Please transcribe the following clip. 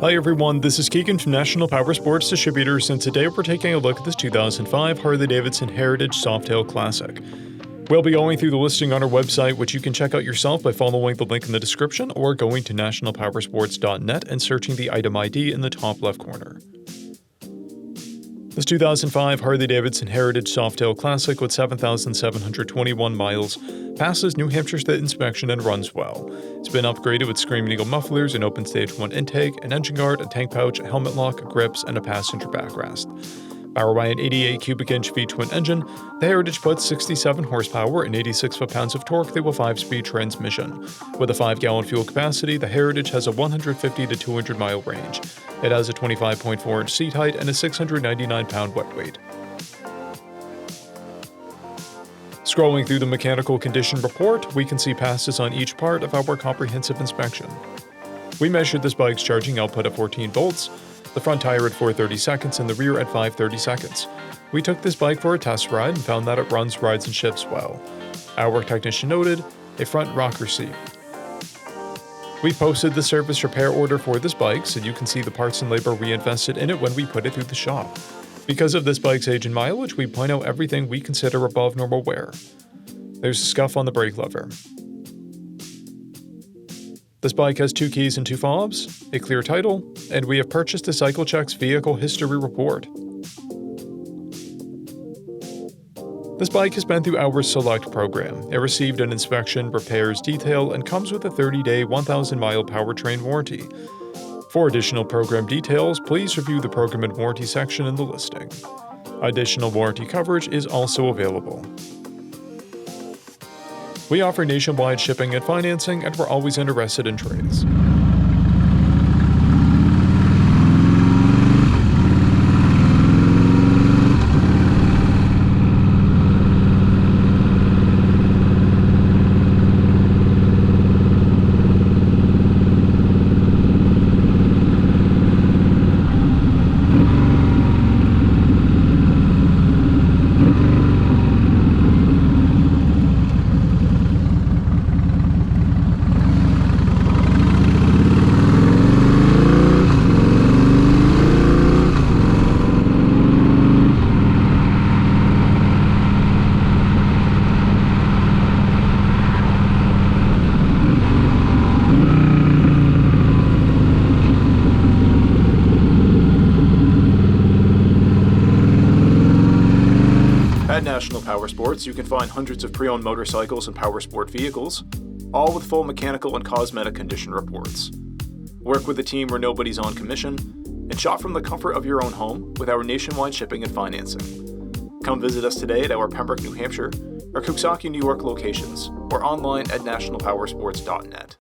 Hi everyone, this is Keegan from National Powersports Distributors, and today we're taking a look at this 2005 Harley-Davidson Heritage Softail Classic. We'll be going through the listing on our website, which you can check out yourself by following the link in the description or going to nationalpowersports.net and searching the item ID in the top left corner. This 2005 Harley-Davidson Heritage Softail Classic with 7,721 miles passes New Hampshire State inspection and runs well. It's been upgraded with Screaming Eagle mufflers, an open stage 1 intake, an engine guard, a tank pouch, a helmet lock, grips, and a passenger backrest. Powered by an 88 cubic inch V-twin engine, the Heritage puts 67 horsepower and 86 foot-pounds of torque through a 5-speed transmission. With a 5-gallon fuel capacity, the Heritage has a 150 to 200 mile range. It has a 25.4 inch seat height and a 699-pound wet weight. Scrolling through the mechanical condition report, we can see passes on each part of our comprehensive inspection. We measured this bike's charging output at 14 volts, the front tire at 430 seconds and the rear at 530 seconds. We took this bike for a test ride and found that it runs, rides, and shifts well. Our technician noted a front rocker seat. We posted the service repair order for this bike so you can see the parts and labor we invested in it when we put it through the shop. Because of this bike's age and mileage, we point out everything we consider above normal wear. There's a scuff on the brake lever. This bike has 2 keys and 2 fobs, a clear title, and we have purchased a CycleCheck's vehicle history report. This bike has been through our Select program. It received an inspection, repairs, detail, and comes with a 30-day, 1,000-mile powertrain warranty. For additional program details, please review the program and warranty section in the listing. Additional warranty coverage is also available. We offer nationwide shipping and financing, and we're always interested in trades. At National Powersports, you can find hundreds of pre-owned motorcycles and powersport vehicles, all with full mechanical and cosmetic condition reports. Work with a team where nobody's on commission, and shop from the comfort of your own home with our nationwide shipping and financing. Come visit us today at our Pembroke, New Hampshire, or Coxsackie, New York locations, or online at nationalpowersports.net.